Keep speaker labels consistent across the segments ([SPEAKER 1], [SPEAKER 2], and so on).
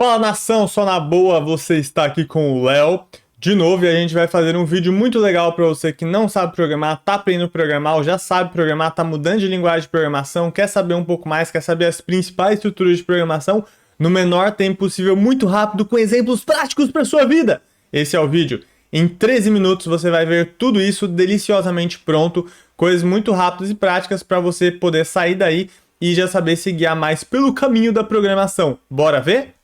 [SPEAKER 1] Fala nação, só na boa, você está aqui com o Léo de novo e a gente vai fazer um vídeo muito legal para você que não sabe programar, tá aprendendo a programar ou já sabe programar, tá mudando de linguagem de programação, quer saber um pouco mais, quer saber as principais estruturas de programação no menor tempo possível, muito rápido, com exemplos práticos para sua vida. Esse é o vídeo. Em 13 minutos você vai ver tudo isso deliciosamente pronto, coisas muito rápidas e práticas para você poder sair daí e já saber se guiar mais pelo caminho da programação. Bora ver?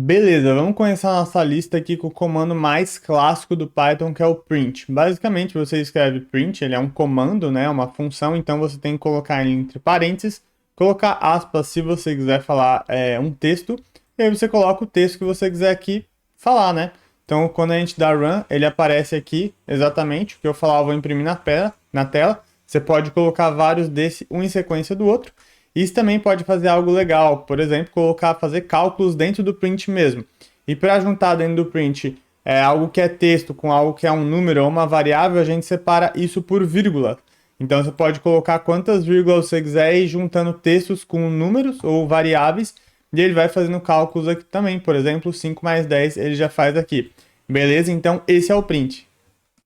[SPEAKER 1] Beleza, vamos começar a nossa lista aqui com o comando mais clássico do Python, que é o print. Basicamente, você escreve print, ele é um comando, né, uma função, então você tem que colocar entre parênteses, colocar aspas se você quiser falar um texto, e aí você coloca o texto que você quiser aqui falar, né? Então, quando a gente dá run, ele aparece aqui exatamente o que eu falar, eu vou imprimir na tela. Você pode colocar vários desse, um em sequência do outro. Isso também pode fazer algo legal, por exemplo, fazer cálculos dentro do print mesmo. E para juntar dentro do print algo que é texto com algo que é um número ou uma variável, a gente separa isso por vírgula. Então você pode colocar quantas vírgulas você quiser e ir juntando textos com números ou variáveis, e ele vai fazendo cálculos aqui também. Por exemplo, 5 mais 10 ele já faz aqui. Beleza? Então esse é o print.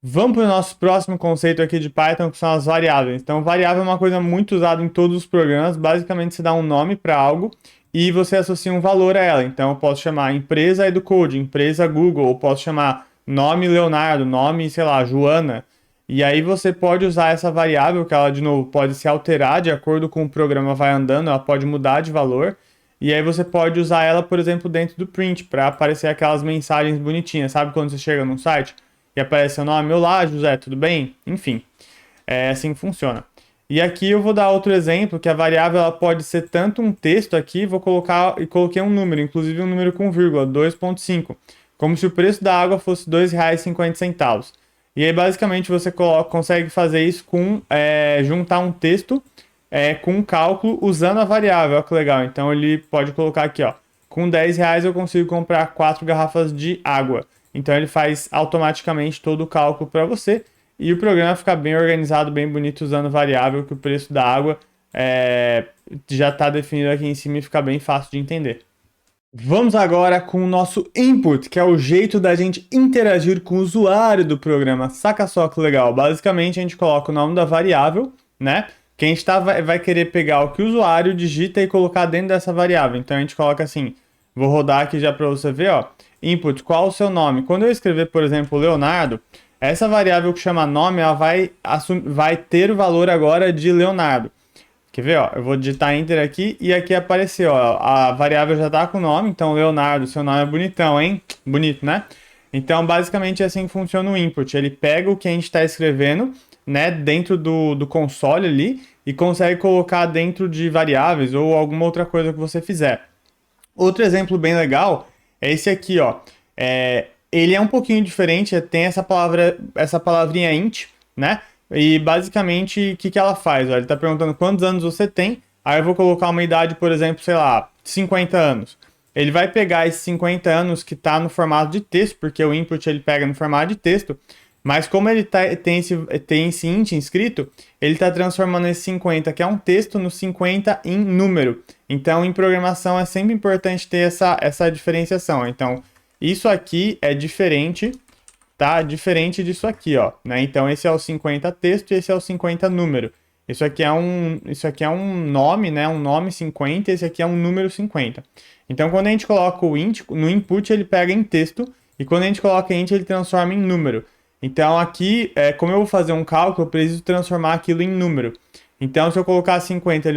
[SPEAKER 1] Vamos para o nosso próximo conceito aqui de Python, que são as variáveis. Então, variável é uma coisa muito usada em todos os programas. Basicamente, você dá um nome para algo e você associa um valor a ela. Então, eu posso chamar empresa EduCode, empresa Google, ou posso chamar nome Leonardo, nome, sei lá, Joana. E aí você pode usar essa variável, que ela, de novo, pode se alterar de acordo com o programa vai andando, ela pode mudar de valor. E aí você pode usar ela, por exemplo, dentro do print, para aparecer aquelas mensagens bonitinhas. Sabe quando você chega num site e aparece seu nome? Olá, José, tudo bem? Enfim, é assim que funciona. E aqui eu vou dar outro exemplo, que a variável ela pode ser tanto um texto aqui, coloquei um número, inclusive um número com vírgula, 2,5, como se o preço da água fosse R$ 2,50. E aí, basicamente, você consegue fazer isso com juntar um texto com um cálculo usando a variável. Olha que legal. Então, ele pode colocar aqui, ó, com R$ 10 eu consigo comprar 4 garrafas de água. Então ele faz automaticamente todo o cálculo para você e o programa fica bem organizado, bem bonito, usando variável que o preço da água já está definido aqui em cima e fica bem fácil de entender. Vamos agora com o nosso input, que é o jeito da gente interagir com o usuário do programa. Saca só que legal. Basicamente a gente coloca o nome da variável, né? Que a gente vai querer pegar o que o usuário digita e colocar dentro dessa variável. Então a gente coloca assim, vou rodar aqui já para você ver, ó. Input, qual o seu nome? Quando eu escrever, por exemplo, Leonardo, essa variável que chama nome, ela vai ter o valor agora de Leonardo. Quer ver? Ó, eu vou digitar Enter aqui e aqui apareceu. Ó, a variável já está com o nome, então Leonardo, seu nome é bonitão, hein? Bonito, né? Então, basicamente, é assim que funciona o input. Ele pega o que a gente está escrevendo, né, dentro do console ali e consegue colocar dentro de variáveis ou alguma outra coisa que você fizer. Outro exemplo bem legal é esse aqui, ó. Ele é um pouquinho diferente, tem essa palavrinha int, né? E basicamente, o que ela faz? Ó, ele está perguntando quantos anos você tem, aí eu vou colocar uma idade, por exemplo, sei lá, 50 anos. Ele vai pegar esses 50 anos que está no formato de texto, porque o input ele pega no formato de texto, mas como ele tem esse int inscrito, ele está transformando esse 50, que é um texto, no 50 em número. Então, em programação é sempre importante ter essa diferenciação. Então, isso aqui é diferente, tá? Diferente disso aqui, ó, né? Então, esse é o 50 texto e esse é o 50 número. Isso aqui é um nome, né? Um nome 50, esse aqui é um número 50. Então, quando a gente coloca o int, no input ele pega em texto, e quando a gente coloca int, ele transforma em número. Então, aqui, como eu vou fazer um cálculo, eu preciso transformar aquilo em número. Então, se eu colocar 50,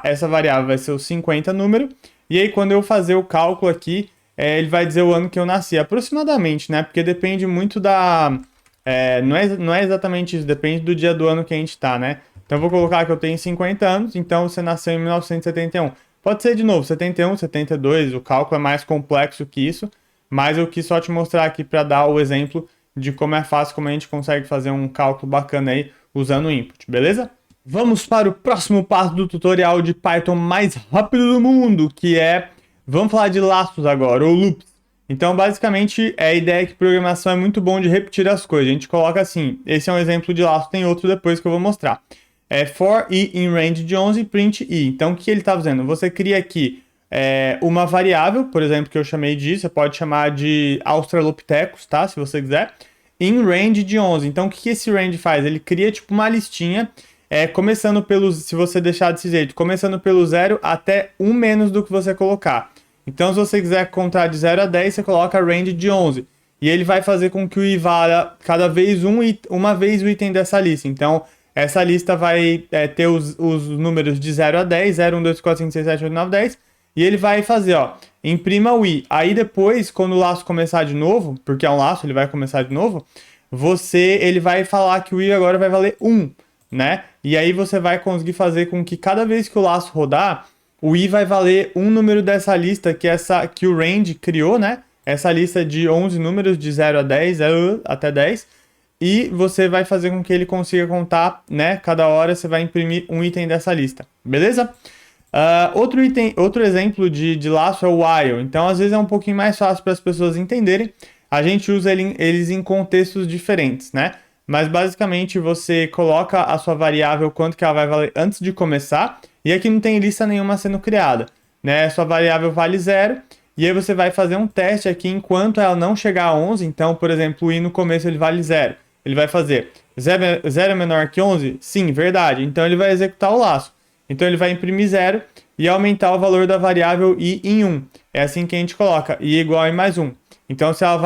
[SPEAKER 1] essa variável vai ser o 50 número. E aí, quando eu fazer o cálculo aqui, ele vai dizer o ano que eu nasci, aproximadamente, né? Porque depende muito não é exatamente isso, depende do dia do ano que a gente está, né? Então, eu vou colocar que eu tenho 50 anos, então você nasceu em 1971. Pode ser, de novo, 71, 72, o cálculo é mais complexo que isso. Mas eu quis só te mostrar aqui para dar o exemplo de como é fácil, como a gente consegue fazer um cálculo bacana aí usando o input, beleza? Vamos para o próximo passo do tutorial de Python mais rápido do mundo, que vamos falar de laços agora, ou loops. Então, basicamente, a ideia é que programação é muito bom de repetir as coisas. A gente coloca assim, esse é um exemplo de laço, tem outro depois que eu vou mostrar. For i in range de 11, print i. Então, o que ele está fazendo? Você cria aqui uma variável, por exemplo, que eu chamei de, você pode chamar de Australopithecus, tá? Se você quiser, em range de 11. Então, o que esse range faz? Ele cria, tipo, uma listinha, começando pelos, se você deixar desse jeito, começando pelo 0 até 1 menos do que você colocar. Então, se você quiser contar de 0 a 10, você coloca range de 11. E ele vai fazer com que o i valha cada vez uma vez o item dessa lista. Então, essa lista vai ter os números de 0 a 10, 0, 1, 2, 4, 5, 6, 7, 8, 9, 10. E ele vai fazer, ó, imprima o i. Aí depois, quando o laço começar de novo, porque é um laço, ele vai começar de novo, ele vai falar que o i agora vai valer 1, né? E aí você vai conseguir fazer com que cada vez que o laço rodar, o i vai valer um número dessa lista que o range criou, né? Essa lista de 11 números, de 0 a 10, 0 até 10. E você vai fazer com que ele consiga contar, né? Cada hora você vai imprimir um item dessa lista, beleza? Outro exemplo de laço é o while. Então, às vezes é um pouquinho mais fácil para as pessoas entenderem. A gente usa eles em contextos diferentes, né? Mas basicamente você coloca a sua variável, quanto que ela vai valer antes de começar. E aqui não tem lista nenhuma sendo criada, né? Sua variável vale 0. E aí você vai fazer um teste aqui enquanto ela não chegar a 11. Então, por exemplo, o i no começo ele vale 0. Ele vai fazer 0 é menor que 11? Sim, verdade. Então ele vai executar o laço. Então ele vai imprimir 0 e aumentar o valor da variável i em 1. É assim que a gente coloca, i igual a i mais 1. Então se ela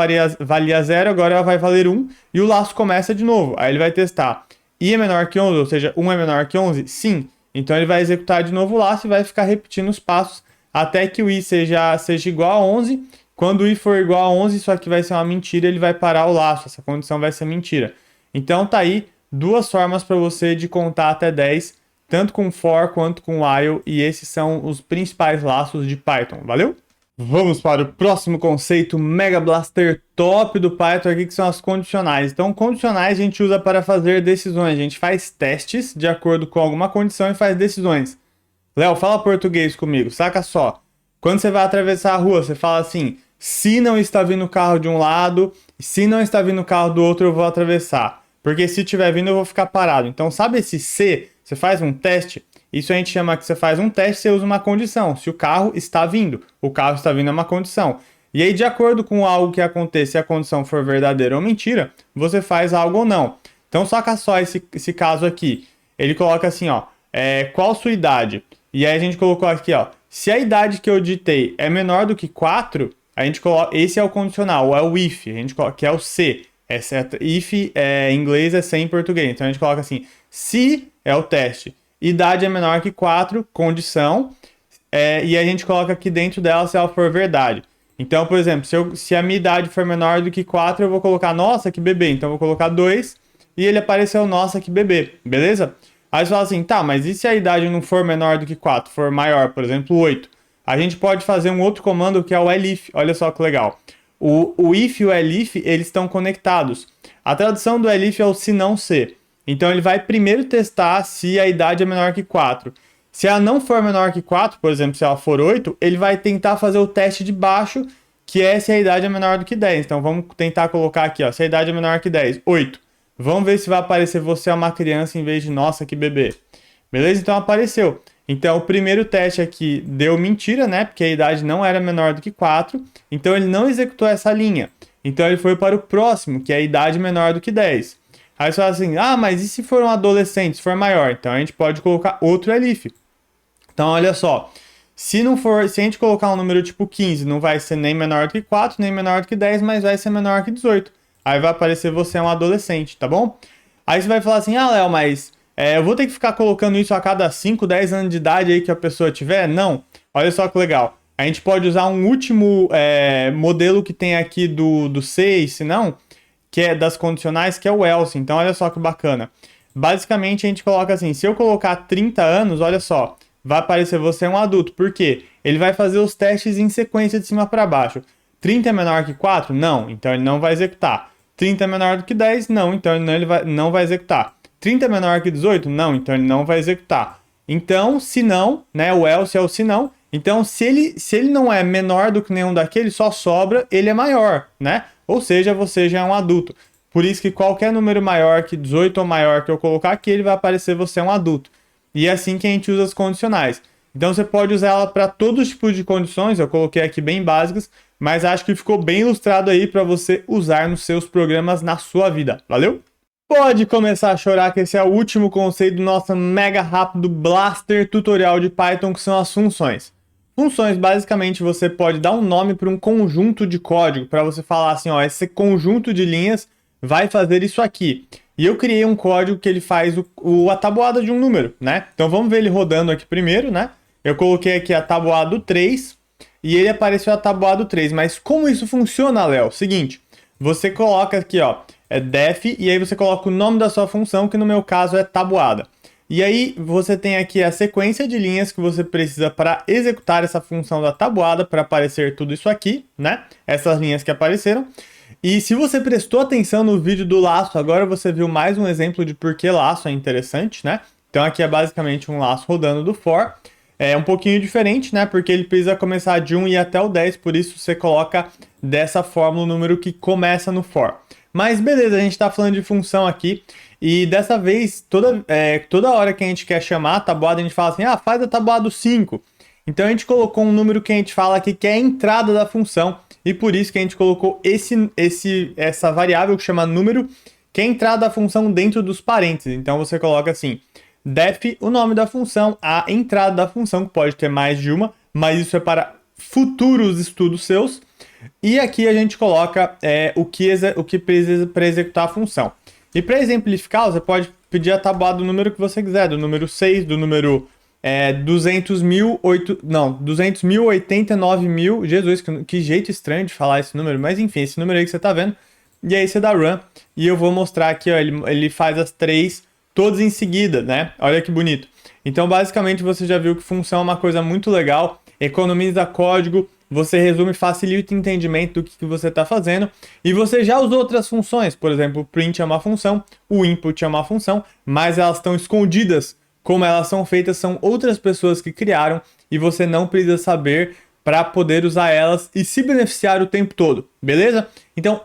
[SPEAKER 1] valia 0, agora ela vai valer 1 e o laço começa de novo. Aí ele vai testar, i é menor que 11, ou seja, 1 é menor que 11? Sim. Então ele vai executar de novo o laço e vai ficar repetindo os passos até que o i seja igual a 11. Quando o i for igual a 11, isso aqui vai ser uma mentira, ele vai parar o laço. Essa condição vai ser mentira. Então tá aí duas formas para você de contar até 10, tanto com for quanto com while, e esses são os principais laços de Python, valeu? Vamos para o próximo conceito Mega Blaster top do Python aqui, que são as condicionais. Então, condicionais a gente usa para fazer decisões. A gente faz testes de acordo com alguma condição e faz decisões. Léo, fala português comigo, saca só. Quando você vai atravessar a rua, você fala assim, se não está vindo o carro de um lado, se não está vindo o carro do outro, eu vou atravessar. Porque se estiver vindo, eu vou ficar parado. Então, sabe esse se? Você faz um teste, isso a gente chama que você faz um teste, você usa uma condição. Se o carro está vindo é uma condição. E aí, de acordo com algo que aconteça, se a condição for verdadeira ou mentira, você faz algo ou não. Então, saca só esse caso aqui. Ele coloca assim, ó, qual sua idade? E aí a gente colocou aqui, ó, se a idade que eu digitei é menor do que 4, a gente coloca, esse é o condicional, é o if, a gente coloca, que é o se. If em inglês é se em português. Então a gente coloca assim, se é o teste, idade é menor que 4, condição, e a gente coloca aqui dentro dela se ela for verdade. Então, por exemplo, se a minha idade for menor do que 4, eu vou colocar, nossa, que bebê. Então eu vou colocar 2 e ele apareceu, nossa, que bebê, beleza? Aí você fala assim, tá, mas e se a idade não for menor do que 4, for maior, por exemplo, 8? A gente pode fazer um outro comando que é o elif, olha só que legal. O if e o elif, eles estão conectados. A tradução do elif é o se não se. Então ele vai primeiro testar se a idade é menor que 4. Se ela não for menor que 4, por exemplo, se ela for 8, ele vai tentar fazer o teste de baixo, que é se a idade é menor do que 10. Então vamos tentar colocar aqui, ó, se a idade é menor que 10, 8. Vamos ver se vai aparecer você é uma criança em vez de nossa, que bebê. Beleza? Então apareceu. Então o primeiro teste aqui deu mentira, né? Porque a idade não era menor do que 4. Então ele não executou essa linha. Então ele foi para o próximo, que é a idade menor do que 10. Aí você fala assim, ah, mas e se for um adolescente, se for maior? Então a gente pode colocar outro elif. Então olha só, se a gente colocar um número tipo 15, não vai ser nem menor do que 4, nem menor do que 10, mas vai ser menor que 18. Aí vai aparecer você é um adolescente, tá bom? Aí você vai falar assim, ah, Léo, mas eu vou ter que ficar colocando isso a cada 5, 10 anos de idade aí que a pessoa tiver? Não. Olha só que legal. A gente pode usar um último modelo que tem aqui do se, se não, que é das condicionais, que é o else. Então, olha só que bacana. Basicamente, a gente coloca assim, se eu colocar 30 anos, olha só, vai aparecer você é um adulto. Por quê? Ele vai fazer os testes em sequência de cima para baixo. 30 é menor que 4? Não, então ele não vai executar. 30 é menor do que 10? Não, então ele não vai executar. 30 é menor que 18? Não, então ele não vai executar. Então, se não, né, o else é o se não. Então, se ele não é menor do que nenhum daqueles, só sobra, ele é maior, né? Ou seja, você já é um adulto. Por isso que qualquer número maior que 18 ou maior que eu colocar aqui, ele vai aparecer você é um adulto. E é assim que a gente usa as condicionais. Então você pode usar ela para todos os tipos de condições, eu coloquei aqui bem básicas, mas acho que ficou bem ilustrado aí para você usar nos seus programas na sua vida. Valeu? Pode começar a chorar que esse é o último conceito do nosso mega rápido Blaster tutorial de Python, que são as funções. Funções, basicamente, você pode dar um nome para um conjunto de código, para você falar assim, ó, esse conjunto de linhas vai fazer isso aqui. E eu criei um código que ele faz a tabuada de um número, né? Então vamos ver ele rodando aqui primeiro, né? Eu coloquei aqui a tabuada 3 e ele apareceu a tabuada 3. Mas como isso funciona, Léo? Seguinte, você coloca aqui, ó, def, e aí você coloca o nome da sua função, que no meu caso é tabuada. E aí você tem aqui a sequência de linhas que você precisa para executar essa função da tabuada, para aparecer tudo isso aqui, né? Essas linhas que apareceram. E se você prestou atenção no vídeo do laço, agora você viu mais um exemplo de por que laço é interessante, né? Então aqui é basicamente um laço rodando do for. É um pouquinho diferente, né? Porque ele precisa começar de 1 e ir até o 10, por isso você coloca dessa forma o número que começa no for. Mas beleza, a gente está falando de função aqui. E dessa vez, toda hora que a gente quer chamar a tabuada, a gente fala assim, ah, faz a tabuada 5. Então a gente colocou um número que a gente fala aqui que é a entrada da função. E por isso que a gente colocou essa variável que chama número, que é a entrada da função dentro dos parênteses. Então você coloca assim, def, o nome da função, a entrada da função, que pode ter mais de uma, mas isso é para futuros estudos seus. E aqui a gente coloca o que precisa para executar a função. E para exemplificar, você pode pedir a tabuada do número que você quiser, do número 6, do número 200.089 mil. Jesus, que jeito estranho de falar esse número, mas enfim, esse número aí que você tá vendo. E aí você dá run, e eu vou mostrar aqui, ó, ele faz as 3 todas em seguida, né? Olha que bonito. Então, basicamente, você já viu que função é uma coisa muito legal, economiza código, você resume, facilita o entendimento do que você está fazendo, e você já usou outras funções, por exemplo, o print é uma função, o input é uma função, mas elas estão escondidas. Como elas são feitas, são outras pessoas que criaram, e você não precisa saber para poder usar elas e se beneficiar o tempo todo, beleza? Então,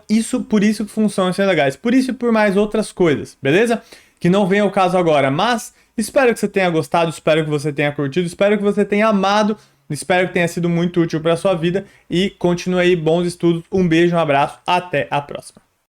[SPEAKER 1] por isso que funções são legais, por isso e por mais outras coisas, beleza? Que não vem ao caso agora, mas espero que você tenha gostado, espero que você tenha curtido, espero que você tenha amado, espero que tenha sido muito útil para a sua vida e continue aí, bons estudos, um beijo, um abraço, até a próxima.